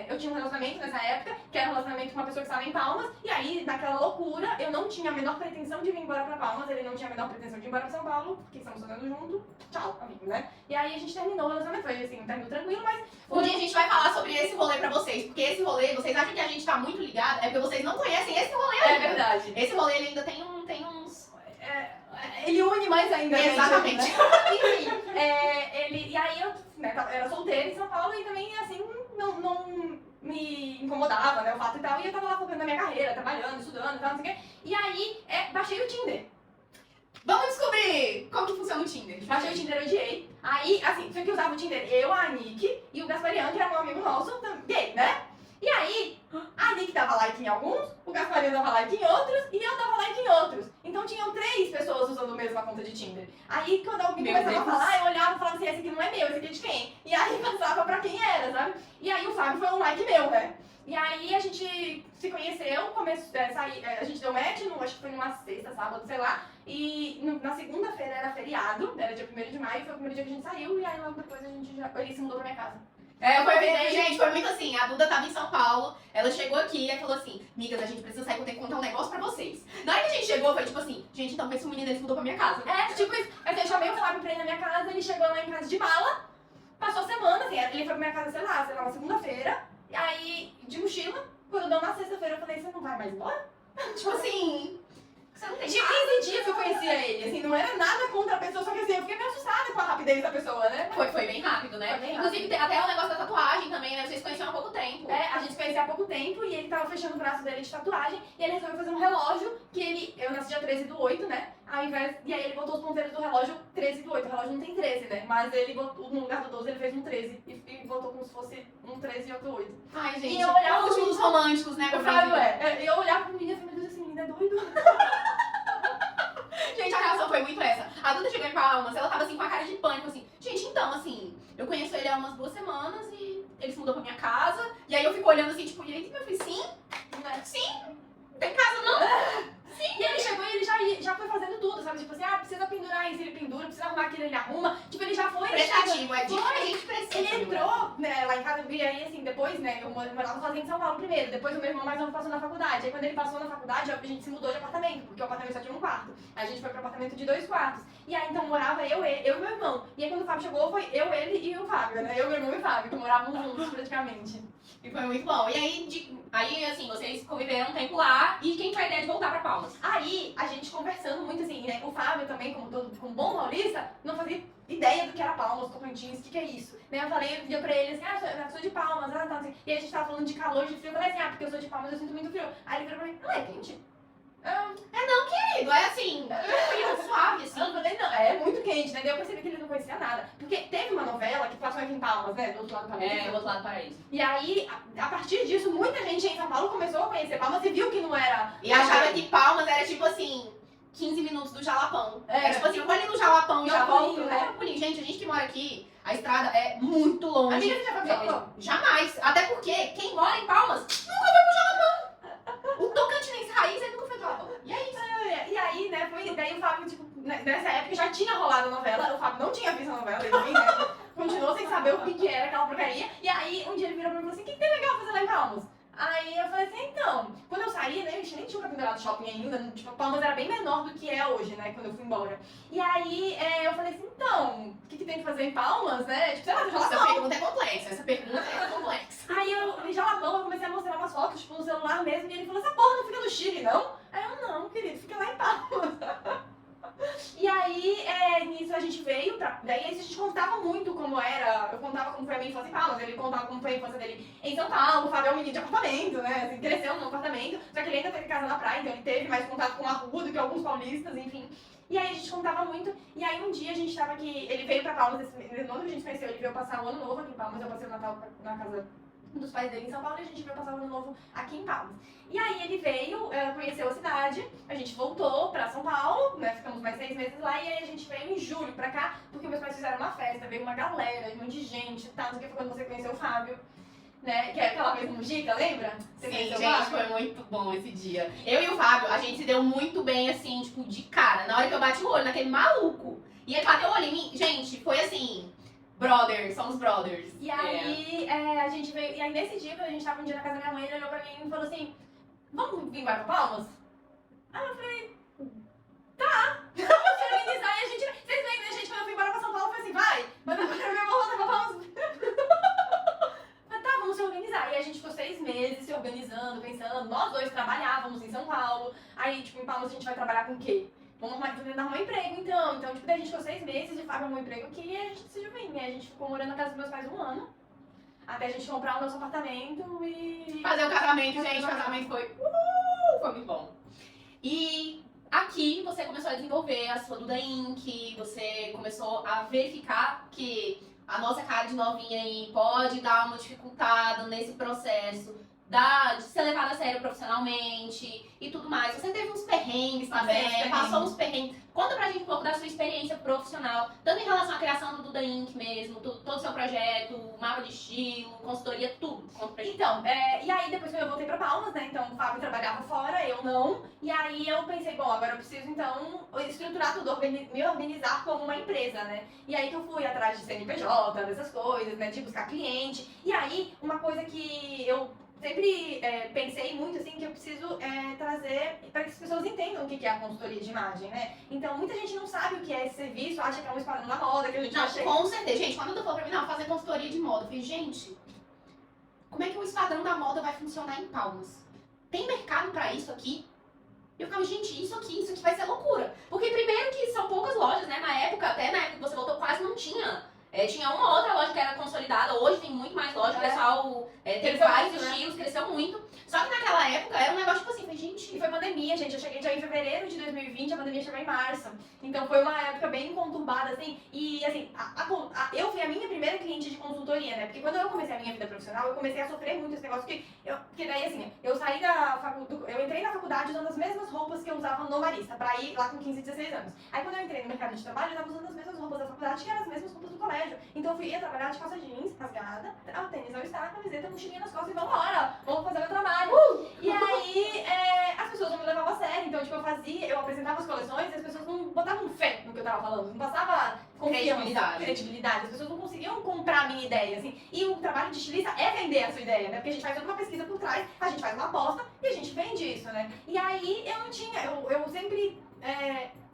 eu tinha um relacionamento nessa época, que era um relacionamento com uma pessoa que estava em Palmas, e aí, naquela loucura, eu não tinha a menor pretensão de vir embora pra Palmas, ele não tinha a menor pretensão de ir embora pra São Paulo, porque estamos fazendo junto, tchau, amigo, né? E aí a gente terminou o relacionamento, foi assim, um término tranquilo, mas... Um dia a gente vai falar sobre esse rolê pra vocês, porque esse rolê, vocês acham que a gente tá muito ligado, é porque vocês não conhecem esse rolê ainda. É verdade. Esse rolê, ele ainda tem uns... Ele une mais ainda. Exatamente. Enfim, e aí eu era solteira em São Paulo e também, assim, não me incomodava, né, o fato e tal. E eu tava lá focando na minha carreira, trabalhando, estudando e tal, não sei o quê. E aí, baixei o Tinder. Vamos descobrir como que funciona o Tinder. Baixei o Tinder, eu odiei. Aí, assim, foi que usava o Tinder eu, a Nick e o Gasparian, que era um amigo nosso, gay, né? E aí, a Nick dava like em alguns, o Gasparian dava like em outros e eu dava like em outros. Então tinham 3 pessoas usando a mesma conta de Tinder. Aí quando alguém começava a falar, eu olhava e falava assim, esse aqui não é meu, esse aqui é de quem? E aí passava pra quem era, sabe? E aí o Fábio foi um like meu, né? E aí a gente se conheceu, a gente deu match, acho que foi numa sexta, sábado, sei lá. E na segunda-feira era feriado, era dia 1º de maio, foi o primeiro dia que a gente saiu. E aí logo depois ele se mudou pra minha casa. Gente, foi muito assim, a Duda tava em São Paulo, ela chegou aqui e falou assim, migas, a gente precisa sair, eu tenho que contar um negócio pra vocês. Na hora que a gente chegou, foi tipo assim, gente, então esse menino, ele se mudou pra minha casa. Tipo isso. Aí eu chamei o Fábio pra ir na minha casa, ele chegou lá em casa de mala, passou a semana, assim, ele foi pra minha casa, sei lá, uma segunda-feira, e aí, de mochila, quando deu na sexta-feira, eu falei, você não vai mais embora? Tipo assim... Você não tem de 15 dias que eu conhecia ele, assim, não era nada contra a pessoa, só que assim, eu fiquei meio assustada com a rapidez da pessoa, né? Foi bem rápido, né? Inclusive, tem até o negócio da tatuagem também, né? Vocês conheciam há pouco tempo. A gente se conhecia há pouco tempo e ele tava fechando o braço dele de tatuagem e ele resolveu fazer um relógio que eu nasci dia 13/8, né? E aí ele botou os ponteiros do relógio 13/8, o relógio não tem 13, né? Mas ele botou, no lugar do 12 ele fez um 13 e botou como se fosse um 13 e outro 8. Ai, gente, e eu olhava últimos românticos, né, o Fábio e eu olhava pro menino e falei, meu Deus, esse menino é doido. Gente, a reação foi muito essa. A Duda chegou em Palmas, ela tava assim com a cara de pânico, assim. Gente, então, assim, eu conheço ele há umas 2 semanas e ele se mudou pra minha casa. E aí eu fico olhando assim, tipo, e aí, meu filho, sim? Sim? Não tem casa, não? Sim. E ele chegou e ele já foi fazendo tudo, sabe? Tipo assim, precisa pendurar isso, ele pendura, precisa arrumar aquilo, ele arruma. Tipo, ele já foi... Prestativo, a gente precisa Ele entrou, né, lá em casa, e aí, assim, depois, né, eu morava sozinha em São Paulo primeiro, depois o meu irmão mais novo passou na faculdade. Aí quando ele passou na faculdade, a gente se mudou de apartamento, porque o apartamento só tinha um quarto. Aí a gente foi pro apartamento de 2 quartos. E aí, então, morava eu e meu irmão. E aí, quando o Fábio chegou, foi eu, ele e o Fábio, né? Eu, meu irmão e o Fábio, que moravam juntos, praticamente. E foi muito bom. E aí, assim, vocês conviveram um tempo lá. E quem foi a ideia de voltar pra Palmas? Aí, a gente conversando muito, assim, né? O Fábio também, como bom paulista, não fazia ideia do que era Palmas, Tocantins, o que é isso? Né? Eu falei, eu pra ele assim, eu sou de Palmas, tá, assim. E aí a gente tava falando de calor, de frio, eu falei assim, porque eu sou de Palmas, eu sinto muito frio. Aí ele virou pra mim, não é quente? Querido, é assim, frio, suave, assim. Eu falei, não, é muito quente, né? Daí eu percebi que ele não conhecia nada. Porque teve uma novela que passou aqui em Palmas, né? Do outro lado do Paraíso. Do outro lado do paraíso. E aí, a partir disso, muita gente em São Paulo começou a conhecer Palmas e viu que não era... E achava que Palmas era tipo assim, 15 minutos do Jalapão. É tipo assim, eu vou ali no Jalapão e já volto. É pulinho. Gente, a gente que mora aqui, a estrada é muito longe. Amiga, você já foi pro Jalapão? Jamais. Até porque quem mora em Palmas nunca foi pro Jalapão. O tocantinense raiz, ele nunca foi pro Jalapão. E é isso. E aí, né, daí o Fábio, tipo, nessa época já tinha rolado a novela, o Fábio não tinha visto a novela, ele né, continuou sem saber o que era aquela porcaria, e aí um dia ele virou pra mim e falou assim, o que tem legal fazer lá em Palmas? Aí eu falei assim, então, quando eu saí, né, a gente nem tinha um campeonato de shopping ainda, tipo, Palmas era bem menor do que é hoje, né, quando eu fui embora. E aí eu falei assim, então, o que tem que fazer em Palmas, né, tipo, sei lá, Essa pergunta é complexa, Aí eu já lavando, eu comecei a mostrar umas fotos, tipo, no celular mesmo, e ele falou, essa porra não fica no Chile, não? Aí eu, não, querido, fica lá em Palmas. E aí, nisso a gente veio, daí a gente contava muito como era, eu contava como foi a minha infância em Palmas, ele contava como foi a infância dele em São Paulo, o Fábio é um menino de apartamento, né, assim, cresceu num apartamento, só que ele ainda teve casa na praia, então ele teve mais contato com a rua do que alguns paulistas, enfim. E aí a gente contava muito, e aí um dia a gente tava aqui, ele veio pra Palmas, no ano que a gente conheceu, ele veio passar o ano novo aqui em Palmas, eu passei o Natal na casa dos pais dele em São Paulo e a gente veio passar o ano novo aqui em Palmas. E aí ele veio, conheceu a cidade, a gente voltou pra São Paulo, né, ficamos mais 6 meses lá, e aí a gente veio em julho pra cá, porque meus pais fizeram uma festa, veio uma galera, um monte de gente e tal, que foi quando você conheceu o Fábio. Né? Que é aquela vez no Mujica, lembra? Sim, gente, foi muito bom esse dia. Eu e o Fábio, a gente se deu muito bem, assim, tipo, de cara. Na hora que eu bati o olho naquele maluco. E ele bateu o olho em mim. Gente, foi assim, brothers, somos brothers. E aí, a gente veio... E aí, nesse dia, quando a gente tava um dia na casa da minha mãe, ele olhou pra mim e falou assim, vamos vir embora pra Palmas? Aí eu falei, tá. Vamos se organizar e a gente... Vocês lembram, né, gente, quando eu fui embora pra São Paulo, eu falei assim, vai, mas eu quero ver voltar pra Palmas. Vamos se organizar. E a gente ficou 6 meses se organizando, pensando. Nós dois trabalhávamos em São Paulo. Aí, tipo, em Palmas a gente vai trabalhar com o quê? Vamos arrumar um emprego, então. Então, tipo, daí a gente ficou 6 meses e Fábio arrumou um emprego aqui e a gente decidiu vir. E a gente ficou morando na casa dos meus pais 1 ano. Até a gente comprar o nosso apartamento e... Fazer o casamento, gente. O casamento foi muito bom. E aqui você começou a desenvolver a sua Duda Inc. Você começou a verificar que a nossa cara de novinha aí pode dar uma dificultada nesse processo de ser levada a sério profissionalmente e tudo mais. Você teve uns perrengues também, passou uns perrengues. Conta pra gente um pouco da sua experiência profissional, tanto em relação à criação do Duda Inc. mesmo, todo o seu projeto, mapa de estilo, consultoria, tudo. Conta pra gente. Então, e aí depois que eu voltei pra Palmas, né, então o Fábio trabalhava fora, eu não, e aí eu pensei, bom, agora eu preciso então estruturar tudo, me organizar como uma empresa, né, e aí que eu fui atrás de CNPJ, dessas coisas, né, de buscar cliente, e aí uma coisa que eu sempre pensei muito, assim, que eu preciso trazer para que as pessoas entendam o que é a consultoria de imagem, né? Então, muita gente não sabe o que é esse serviço, acha que é um esquadrão da moda, que a gente acha... Com certeza. Gente, quando tu falou pra mim, não, fazer consultoria de moda, eu falei, gente, como é que o esquadrão da moda vai funcionar em Palmas? Tem mercado pra isso aqui? Eu ficava, gente, isso aqui vai ser loucura. Porque primeiro que são poucas lojas, né? Na época que você voltou, quase não tinha. Tinha uma outra loja que era consolidada, hoje tem muito mais loja, o pessoal tem vários estilos, cresceu muito. Só que naquela época era um negócio tipo assim, gente... E foi pandemia, gente, eu cheguei já em fevereiro de 2020, a pandemia chegou em março. Então foi uma época bem conturbada, assim, e assim, eu fui a minha primeira cliente de consultoria, né? Porque quando eu comecei a minha vida profissional, eu comecei a sofrer muito esse negócio, porque daí assim, eu saí eu entrei na faculdade usando as mesmas roupas que eu usava no Marista, pra ir lá com 15, 16 anos. Aí quando eu entrei no mercado de trabalho, eu tava usando as mesmas roupas da faculdade, que eram as mesmas roupas do colégio. Então eu ia trabalhar de calça jeans, rasgada, tênis ao estar, camiseta, mochilinha nas costas e vambora, vamos fazer o meu trabalho. E aí, as pessoas não me levavam a sério, então tipo, eu apresentava as coleções e as pessoas não botavam fé no que eu tava falando, não passava confiança, credibilidade. As pessoas não conseguiam comprar a minha ideia, assim. E o trabalho de estilista é vender a sua ideia, né? Porque a gente faz toda uma pesquisa por trás, a gente faz uma aposta e a gente vende isso, né? E aí eu não tinha, eu sempre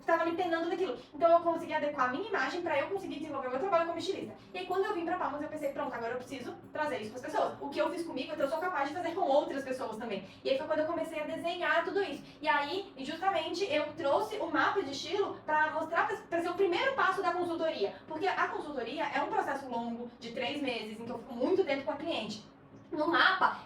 estava me penando daquilo. Então eu consegui adequar a minha imagem para eu conseguir desenvolver o meu trabalho como estilista. E aí quando eu vim pra Palmas eu pensei, pronto, agora eu preciso trazer isso para as pessoas. O que eu fiz comigo, então eu sou capaz de fazer com outras pessoas também. E aí foi quando eu comecei a desenhar tudo isso. E aí, justamente, eu trouxe o mapa de estilo para mostrar, para ser o primeiro passo da consultoria. Porque a consultoria é um processo longo, de 3 meses, em que eu fico muito tempo com a cliente. No mapa,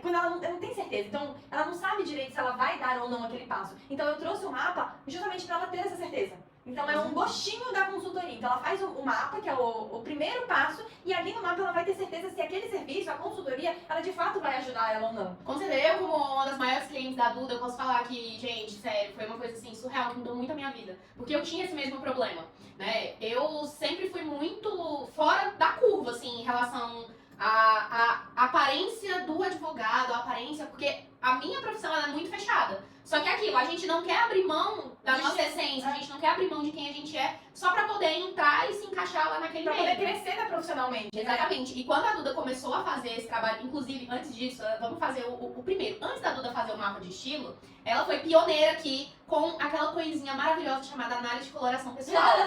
quando ela não tem certeza, então ela não sabe direito se ela vai dar ou não aquele passo. Então eu trouxe o mapa justamente para ela ter essa certeza. Então é um gostinho da consultoria. Então ela faz o mapa, que é o primeiro passo, e ali no mapa ela vai ter certeza se aquele serviço, a consultoria, ela de fato vai ajudar ela ou não. Com certeza, eu como uma das maiores clientes da Duda, eu posso falar que, gente, sério, foi uma coisa assim surreal que mudou muito a minha vida. Porque eu tinha esse mesmo problema, né? Eu sempre fui muito fora da curva, assim, em relação a aparência do advogado, a aparência, porque a minha profissão ela é muito fechada. Só que é aquilo, a gente não quer abrir mão da nossa essência, a gente não quer abrir mão de quem a gente é, só pra poder entrar e se encaixar lá naquele meio. Pra poder crescer profissionalmente. Exatamente. E quando a Duda começou a fazer esse trabalho, inclusive, antes disso, vamos fazer o primeiro. Antes da Duda fazer o mapa de estilo, ela foi pioneira aqui com aquela coisinha maravilhosa chamada análise de coloração pessoal.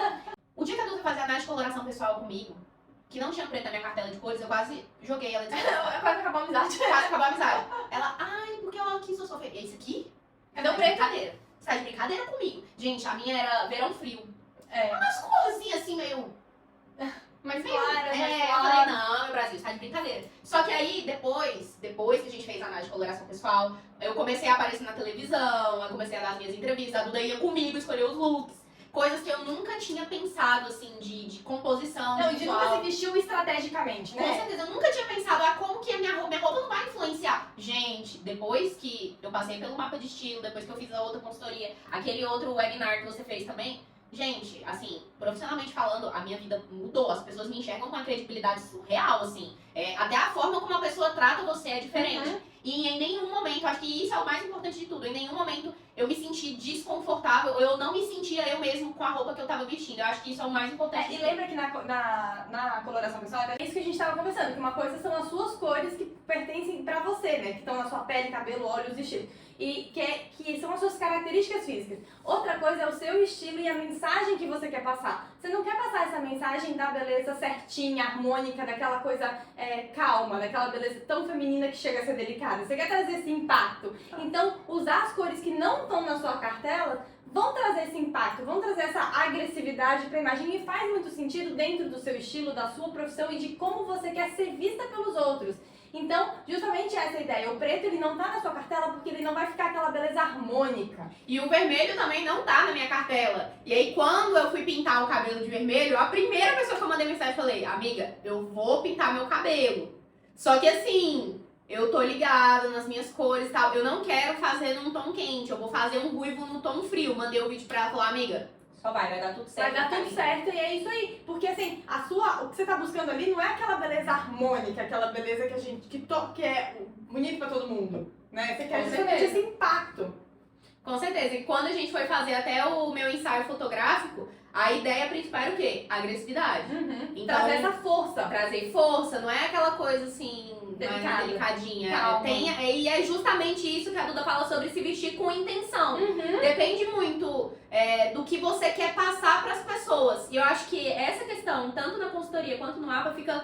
O dia que a Duda fazia análise de coloração pessoal comigo, que não tinha preto na minha cartela de cores, eu quase joguei ela de Quase acabou a amizade. Quase acabou a amizade. Ela, ai, porque ela quis eu sofrer. É isso aqui? Cadê o de preto? brincadeira. Você tá de brincadeira comigo. Gente, a minha era verão frio. É. Umas corzinhas assim, meio... Mais meio- clara, mais eu clara. falei, não, meu Brasil, você tá de brincadeira. Só que aí, depois que a gente fez a análise de coloração pessoal, eu comecei a aparecer na televisão, eu comecei a dar as minhas entrevistas, a Duda ia comigo escolher os looks. Coisas que eu nunca tinha pensado, assim, de composição. Não, e de visual. nunca se vestiu estrategicamente, Com né? certeza, eu nunca tinha pensado, como que a minha roupa não vai influenciar. Gente, depois que eu passei pelo mapa de estilo, depois que eu fiz a outra consultoria, aquele outro webinar que você fez também, gente, assim, profissionalmente falando, a minha vida mudou. As pessoas me enxergam com uma credibilidade surreal, assim. Até a forma como a pessoa trata você é diferente. Uhum. E em nenhum momento, acho que isso é o mais importante de tudo, em nenhum momento eu me senti desconfortável, eu não me sentia eu mesmo com a roupa que eu tava vestindo. Eu acho que isso é o mais importante. E lembra que na coloração pessoal, é isso que a gente tava conversando, que uma coisa são as suas cores que pertencem pra você, né? Que estão na sua pele, cabelo, olhos e estilo. E que são as suas características físicas. Outra coisa é o seu estilo e a mensagem que você quer passar. Você não quer passar essa mensagem da beleza certinha, harmônica, daquela coisa calma, daquela beleza tão feminina que chega a ser delicada. Você quer trazer esse impacto. Então, usar as cores que não estão na sua cartela vão trazer esse impacto, vão trazer essa agressividade pra imagem. E faz muito sentido dentro do seu estilo, da sua profissão e de como você quer ser vista pelos outros. Então, justamente essa ideia. O preto, ele não tá na sua cartela porque ele não vai ficar aquela beleza harmônica. E o vermelho também não tá na minha cartela. E aí, quando eu fui pintar o cabelo de vermelho, a primeira pessoa que eu mandei mensagem, eu falei, amiga, eu vou pintar meu cabelo. Só que assim, eu tô ligada nas minhas cores e tal. Eu não quero fazer num tom quente, eu vou fazer um ruivo num tom frio. Mandei o vídeo pra ela e falou, amiga, só vai dar tudo certo. Vai dar tudo certo e é isso aí. Porque assim, o que você tá buscando ali não é aquela beleza harmônica, aquela beleza que é bonito pra todo mundo, né? Você quer Com justamente certeza. esse impacto. Com certeza. E quando a gente foi fazer até o meu ensaio fotográfico, a ideia principal era o quê? Agressividade. Então, Trazer essa força. Trazer força, não é aquela coisa assim, mais delicadinha. Calma. E é justamente isso que a Duda fala sobre se vestir com intenção. Depende muito do que você quer passar pras pessoas. E eu acho que essa questão, tanto na consultoria quanto no APA, fica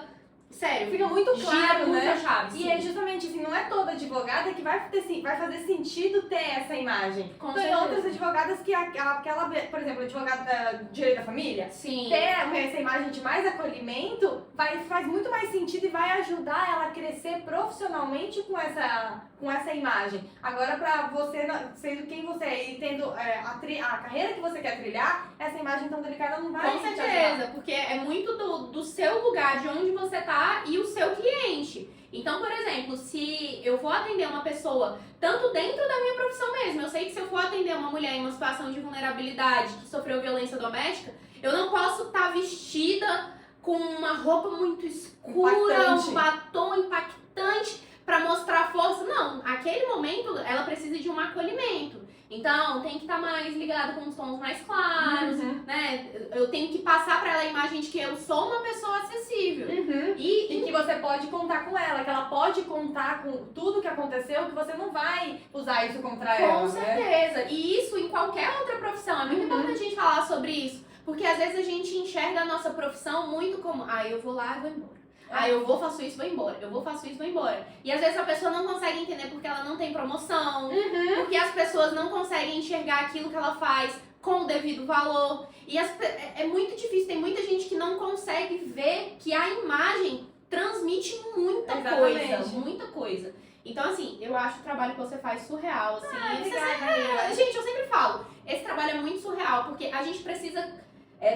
muito claro, muito né? a chave. E é justamente assim, não é toda advogada que vai fazer sentido ter essa imagem. Com Tem certeza. outras advogadas que aquela, por exemplo, advogada de direito da família, Sim. ter essa imagem de mais acolhimento faz muito mais sentido e vai ajudar ela a crescer profissionalmente com essa imagem. Agora, pra você, sendo quem você é e tendo a carreira que você quer trilhar, essa imagem tão delicada não vai Com te ajudar. certeza, porque é muito do seu lugar, de onde você tá e o seu cliente. Então, por exemplo, se eu vou atender uma pessoa, tanto dentro da minha profissão mesmo, eu sei que se eu for atender uma mulher em uma situação de vulnerabilidade, que sofreu violência doméstica, eu não posso estar vestida com uma roupa muito escura, Impactante. um batom impactante pra mostrar força. Não, naquele momento ela precisa de um acolhimento. Então, tem que estar mais ligado com os tons mais claros, né? Eu tenho que passar pra ela a imagem de que eu sou uma pessoa acessível. E que você pode contar com ela, que ela pode contar com tudo que aconteceu, que você não vai usar isso contra ela. Com certeza. E isso em qualquer outra profissão. É muito importante a gente falar sobre isso. Porque às vezes a gente enxerga a nossa profissão muito como, eu vou lá e vou embora. Eu vou, faço isso, vou embora. Eu vou, faço isso, vou embora. E às vezes a pessoa não consegue entender porque ela não tem promoção. Porque as pessoas não conseguem enxergar aquilo que ela faz com o devido valor. E é muito difícil. Tem muita gente que não consegue ver que a imagem transmite muita coisa. Muita coisa. Então, assim, eu acho o trabalho que você faz surreal, assim. Gente, eu sempre falo, esse trabalho é muito surreal, porque a gente precisa...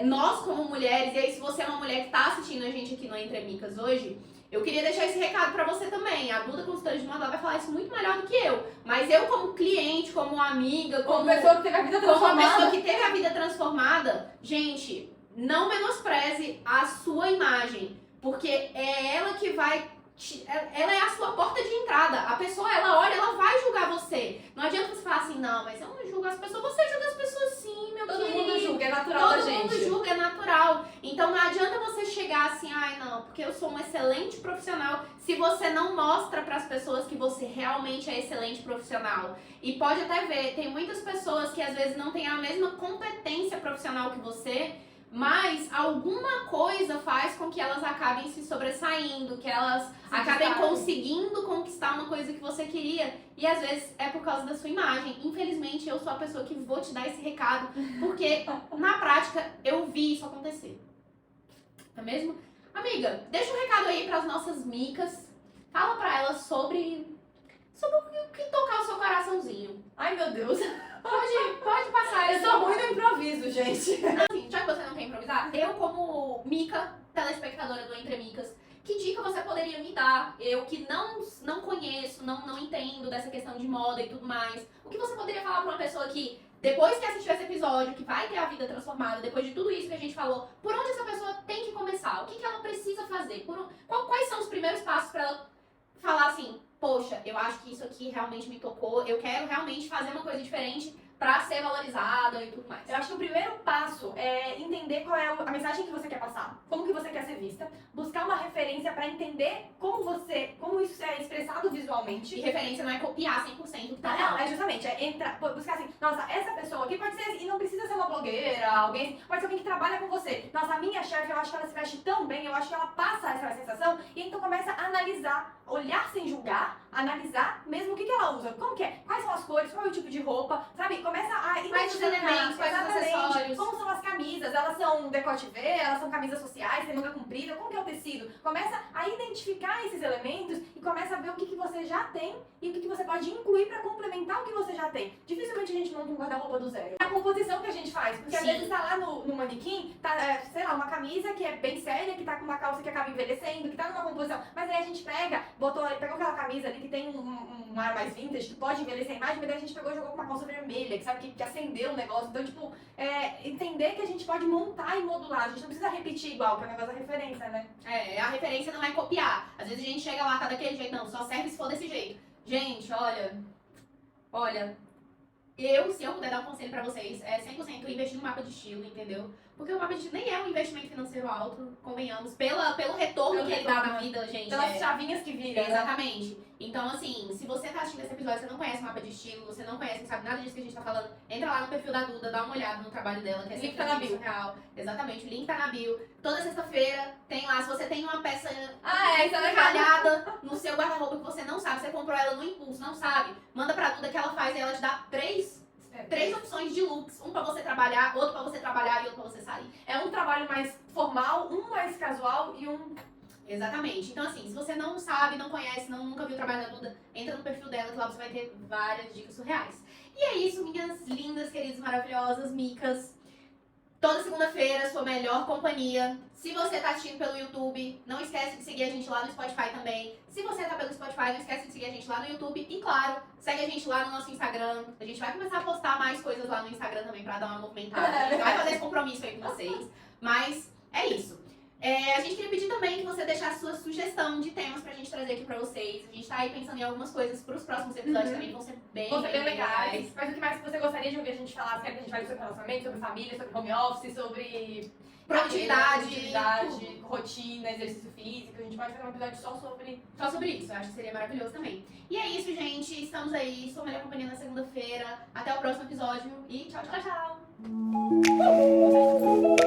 nós como mulheres, e aí se você é uma mulher que tá assistindo a gente aqui no Entre Micas hoje, eu queria deixar esse recado pra você também. A Duda, consultora de moda, ela vai falar isso muito melhor do que eu. Mas eu como cliente, como amiga, como pessoa que teve a vida transformada, como uma pessoa que teve a vida transformada, gente, não menospreze a sua imagem. Porque é ela que vai... Ela é a sua porta de entrada. A pessoa, ela olha, ela vai julgar você. Não adianta você falar assim, não, mas eu não julgo as pessoas. Você julga as pessoas sim, meu querido. Todo mundo julga, é natural da gente. Todo mundo julga, é natural. Então não adianta você chegar assim, não, porque eu sou um excelente profissional, se você não mostra para as pessoas que você realmente é excelente profissional. E pode até ver, tem muitas pessoas que às vezes não têm a mesma competência profissional que você, mas alguma coisa faz com que elas acabem se sobressaindo, que elas acabem conseguindo conquistar uma coisa que você queria. E às vezes é por causa da sua imagem. Infelizmente, eu sou a pessoa que vou te dar esse recado, porque na prática eu vi isso acontecer. Não é mesmo? Amiga, deixa um recado aí para as nossas micas. Fala para elas sobre o que tocar o seu coraçãozinho. Ai, meu Deus. Pode passar. Eu sou ruim no improviso, gente. Assim, já que você não quer improvisar, eu como mica, telespectadora do Entre Micas, que dica você poderia me dar? Eu que não conheço, não entendo dessa questão de moda e tudo mais. O que você poderia falar pra uma pessoa que, depois que assistiu esse episódio, que vai ter a vida transformada, depois de tudo isso que a gente falou, por onde essa pessoa tem que começar? O que ela precisa fazer? Quais são os primeiros passos pra ela falar assim, poxa, eu acho que isso aqui realmente me tocou, eu quero realmente fazer uma coisa diferente pra ser valorizada e tudo mais. Eu acho que o primeiro passo é entender qual é a mensagem que você quer passar, como que você quer ser vista, buscar uma referência pra entender como isso é expressado visualmente. E referência não é copiar 100% do que tá Não, é justamente, buscar assim, nossa, essa pessoa aqui pode ser, e não precisa ser uma blogueira, pode ser alguém que trabalha com você. Nossa, a minha chefe, eu acho que ela se veste tão bem, eu acho que ela passa essa sensação, e então começa a analisar, olhar sem julgar, analisar mesmo o que ela usa, como que é, quais são as cores, qual é o tipo de roupa, sabe? Começa a quais os elementos, quais os acessórios, como são as camisas, elas são decote V, elas são camisas sociais, tem manga comprida, como que é o tecido? Começa a identificar esses elementos e começa a ver o que você já tem e o que você pode incluir pra complementar o que você já tem. Dificilmente a gente monta um guarda-roupa do zero. É a composição que a gente faz, porque às vezes tá lá no manequim, tá, sei lá, uma camisa que é bem séria, que tá com uma calça que acaba envelhecendo, que tá numa composição, mas aí a gente pegou aquela camisa ali que tem um ar mais vintage, que pode envelhecer a imagem, mas daí a gente pegou e jogou com uma calça vermelha, que sabe, que acendeu o negócio. Então, tipo, entender que a gente pode montar e modular, a gente não precisa repetir igual, que é o negócio da referência, né? A referência não é copiar. Às vezes a gente chega lá, tá daquele jeito, não, só serve se for desse jeito. Gente, olha, se eu puder dar um conselho pra vocês, é 100% investir no mapa de estilo, entendeu? Porque o mapa de estilo nem é um investimento financeiro alto, convenhamos, pelo retorno que ele dá na vida, gente. Pelas chavinhas que viram. Exatamente. Então, assim, se você tá assistindo esse episódio, você não conhece o mapa de estilo, você não conhece, não sabe nada disso que a gente tá falando, entra lá no perfil da Duda, dá uma olhada no trabalho dela, que é link tá na bio. Real. Exatamente, o link tá na bio. Toda sexta-feira tem lá, se você tem uma peça isso é legal. calhada no seu guarda-roupa que você não sabe, você comprou ela no impulso, não sabe, manda pra Duda que ela faz e ela te dá três opções de looks, um pra você trabalhar, outro pra você trabalhar e outro pra você sair. É um trabalho mais formal, um mais casual e um... Exatamente. Então, assim, se você não sabe, não conhece, nunca viu o trabalho da Duda, entra no perfil dela que lá você vai ter várias dicas surreais. E é isso, minhas lindas, queridas, maravilhosas, micas. Toda segunda-feira, sua melhor companhia. Se você tá assistindo pelo YouTube, não esquece de seguir a gente lá no Spotify também. Se você tá pelo Spotify, não esquece de seguir a gente lá no YouTube. E claro, segue a gente lá no nosso Instagram. A gente vai começar a postar mais coisas lá no Instagram também pra dar uma movimentada. A gente vai fazer esse compromisso aí com vocês. Mas é isso. A gente queria pedir também que você deixasse sua sugestão de temas pra gente trazer aqui pra vocês. A gente tá aí pensando em algumas coisas pros próximos episódios também, que vão ser bem, Vão ser bem legais. Mas o que mais você gostaria de ouvir a gente falar? Quer que a gente fale sobre relacionamento, sobre família, sobre home office, sobre produtividade, rotina, exercício físico. A gente pode fazer um episódio só sobre isso. Eu acho que seria maravilhoso também. E é isso, gente. Estamos aí. Sua melhor companhia na segunda-feira. Até o próximo episódio e tchau, tchau. Tchau, tchau.